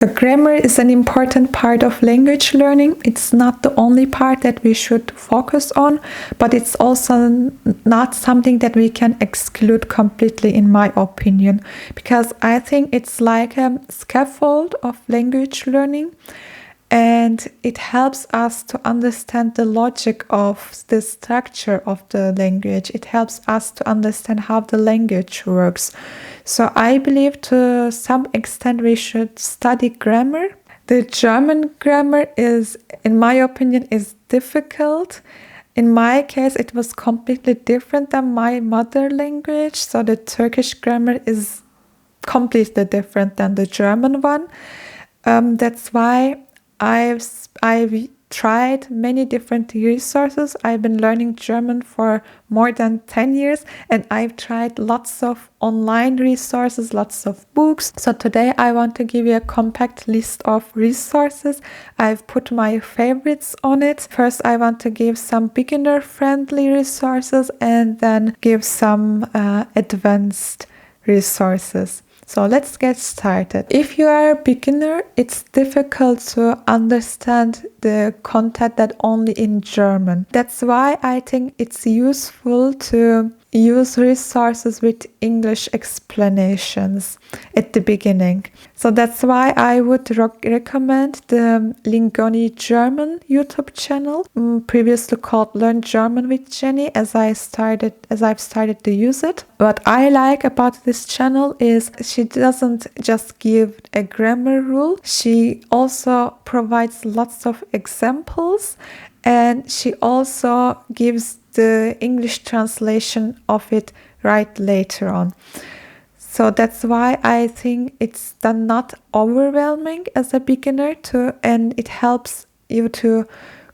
The grammar is an important part of language learning. It's not the only part that we should focus on, but it's also not something that we can exclude completely, in my opinion, because I think it's like a scaffold of language learning, and it helps us to understand the logic of the structure of the language. It helps us to understand how the language works. So I believe to some extent we should study grammar. The German grammar is, in my opinion, is difficult. In my case, it was completely different than my mother language. So the Turkish grammar is completely different than the German one. That's why I've tried many different resources. I've been learning German for more than 10 years, and I've tried lots of online resources, lots of books. So today I want to give you a compact list of resources. I've put my favorites on it. First, I want to give some beginner-friendly resources and then give some advanced resources. So let's get started. If you are a beginner, it's difficult to understand the content that only in German. That's why I think it's useful to use resources with English explanations at the beginning. So that's why I would recommend the Lingoni German YouTube channel, previously called Learn German with Jenny, as I've started to use it. What I like about this channel is she doesn't just give a grammar rule, she also provides lots of examples, and she also gives the English translation of it right later on. So that's why I think it's not overwhelming as a beginner and it helps you to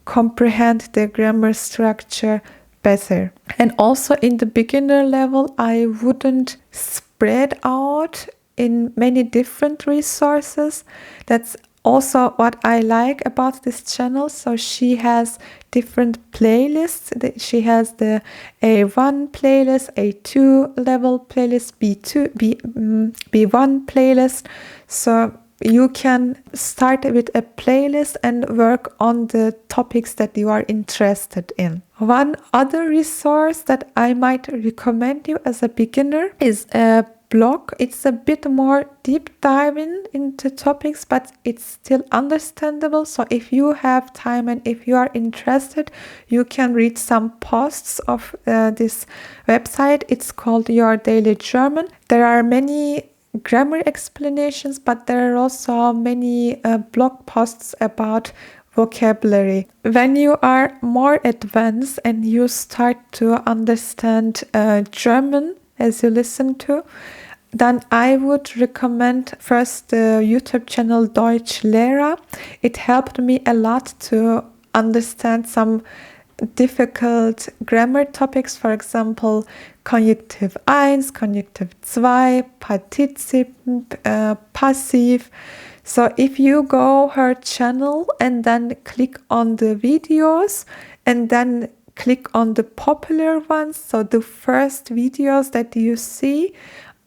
comprehend the grammar structure better. And also in the beginner level, I wouldn't spread out in many different resources. That's also what I like about this channel. So she has different playlists. She has the A1 playlist, A2 level playlist, B1 playlist. So you can start with a playlist and work on the topics that you are interested in. One other resource that I might recommend you as a beginner is a blog. It's a bit more deep diving into topics, but it's still understandable. So if you have time and if you are interested, you can read some posts of this website. It's called Your Daily German. There are many grammar explanations, but there are also many blog posts about vocabulary. When you are more advanced and you start to understand German as you listen to, then I would recommend first the YouTube channel Deutschlehrer. It helped me a lot to understand some difficult grammar topics, for example, Konjunktiv 1, Konjunktiv 2, Partizip, Passiv. So if you go her channel and then click on the videos and then click on the popular ones, so the first videos that you see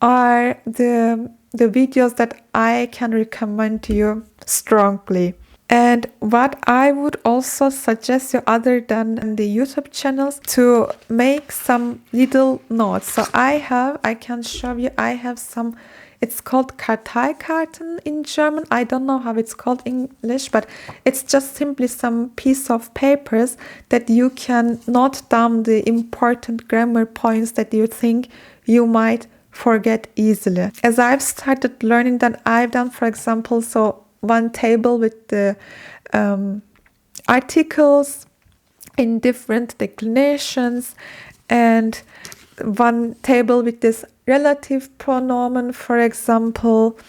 are the videos that I can recommend to you strongly. And what I would also suggest you, other than the YouTube channels, to make some little notes. So I can show you, I have some, it's called Karteikarten in German. I don't know how it's called in English, but it's just simply some piece of papers that you can note down the important grammar points that you think you might forget easily. As I've started learning, then I've done, for example, so one table with the articles in different declinations, and one table with this relative pronoun, for example,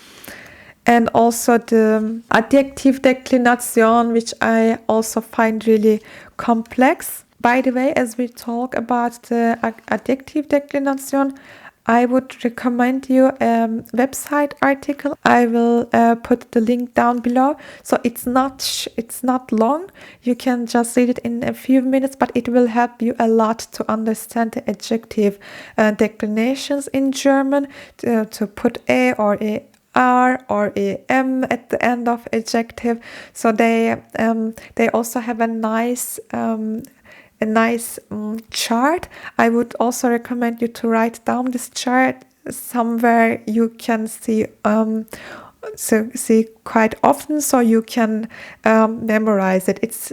and also the adjective declination, which I also find really complex. By the way, as we talk about the adjective declination, I would recommend you a website article. I will put the link down below. So it's not long. You can just read it in a few minutes, but it will help you a lot to understand the adjective declinations in German, to put a or R or a M at the end of adjective. So they also have a nice chart. I would also recommend you to write down this chart somewhere you can see quite often, so you can memorize it. It's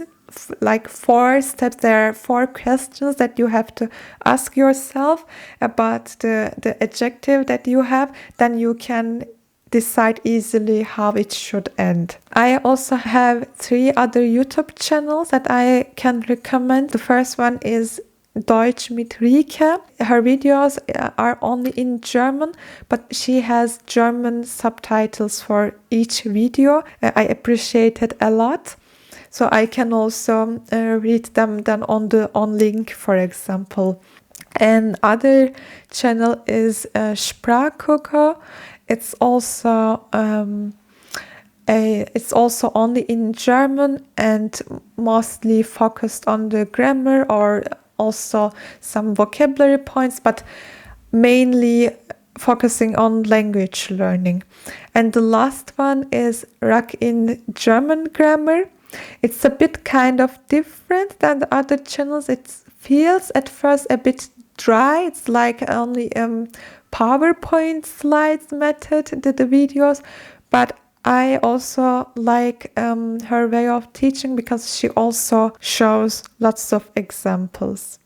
like 4 steps. There are 4 questions that you have to ask yourself about the adjective that you have. Then you can decide easily how it should end. I also have 3 other YouTube channels that I can recommend. The first one is Deutsch mit Rike. Her videos are only in German, but she has German subtitles for each video. I appreciate it a lot. So I can also read them then on link, for example. And other channel is Sprachgucker. It's also only in German and mostly focused on the grammar or also some vocabulary points, but mainly focusing on language learning. And the last one is Rack in German Grammar. It's a bit kind of different than the other channels. It feels at first a bit dry. It's like only PowerPoint slides method, the videos, but I also like her way of teaching because she also shows lots of examples.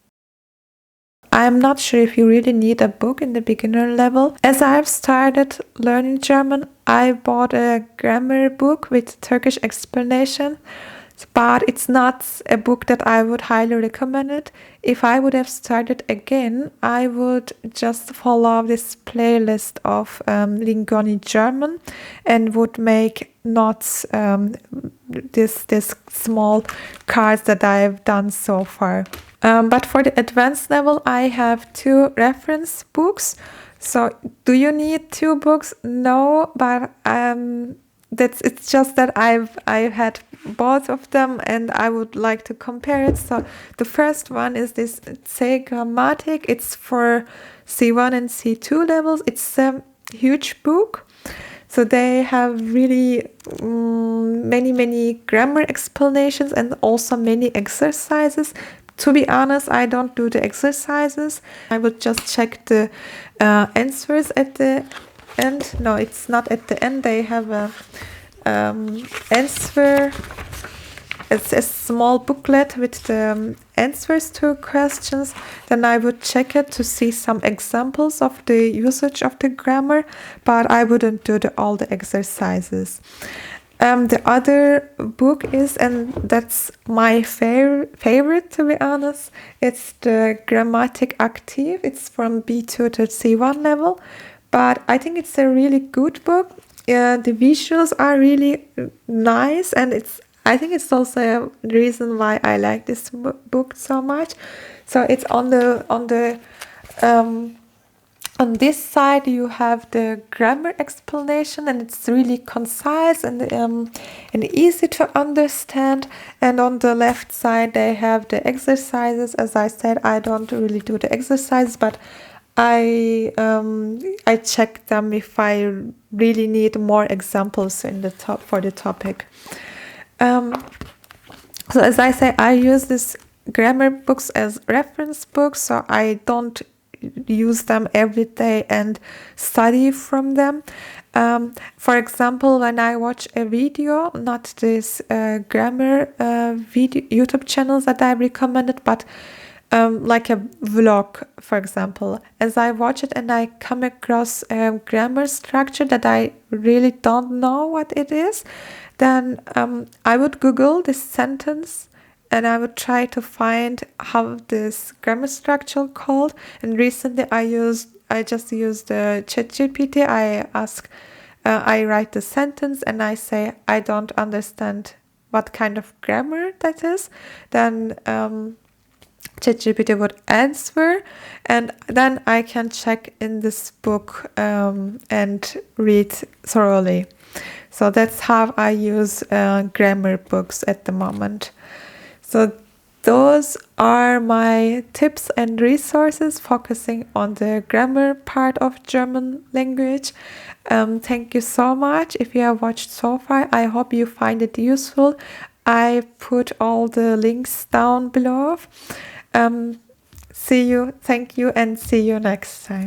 I'm not sure if you really need a book in the beginner level. As I've started learning German, I bought a grammar book with Turkish explanation, but it's not a book that I would highly recommend it. If I would have started again, I would just follow this playlist of Lingoni German and would make notes, this small cards that I've done so far. But for the advanced level, I have 2 reference books. So do you need 2 books? No, but it's just that I've had both of them and I would like to compare it. So the first one is this Grammatik. It's for C1 and C2 levels. It's a huge book. So they have really many grammar explanations and also many exercises. To be honest, I don't do the exercises. I would just check the answers at the end. No, it's not at the end. They have a answer. It's a small booklet with the answers to questions. Then I would check it to see some examples of the usage of the grammar, but I wouldn't do all the exercises. The other book is, and that's my favorite to be honest, it's the Grammatik Aktiv. It's from B2 to C1 level, but I think it's a really good book. The visuals are really nice, and I think it's also a reason why I like this book so much. So it's on this side you have the grammar explanation, and it's really concise and easy to understand. And on the left side they have the exercises. As I said, I don't really do the exercises, but I check them if I really need more examples for the topic. So as I say, I use these grammar books as reference books, so I don't use them every day and study from them. For example, when I watch a video, not this grammar video YouTube channels that I recommended, but like a vlog, for example, as I watch it and I come across a grammar structure that I really don't know what it is, then I would Google this sentence and I would try to find how this grammar structure called. And recently I just used the ChatGPT. I write the sentence and I say I don't understand what kind of grammar that is. Then ChatGPT would answer, and then I can check in this book and read thoroughly. So that's how I use grammar books at the moment. So those are my tips and resources focusing on the grammar part of German language. Thank you so much if you have watched so far. I hope you find it useful. I put all the links down below. See you, thank you, and see you next time.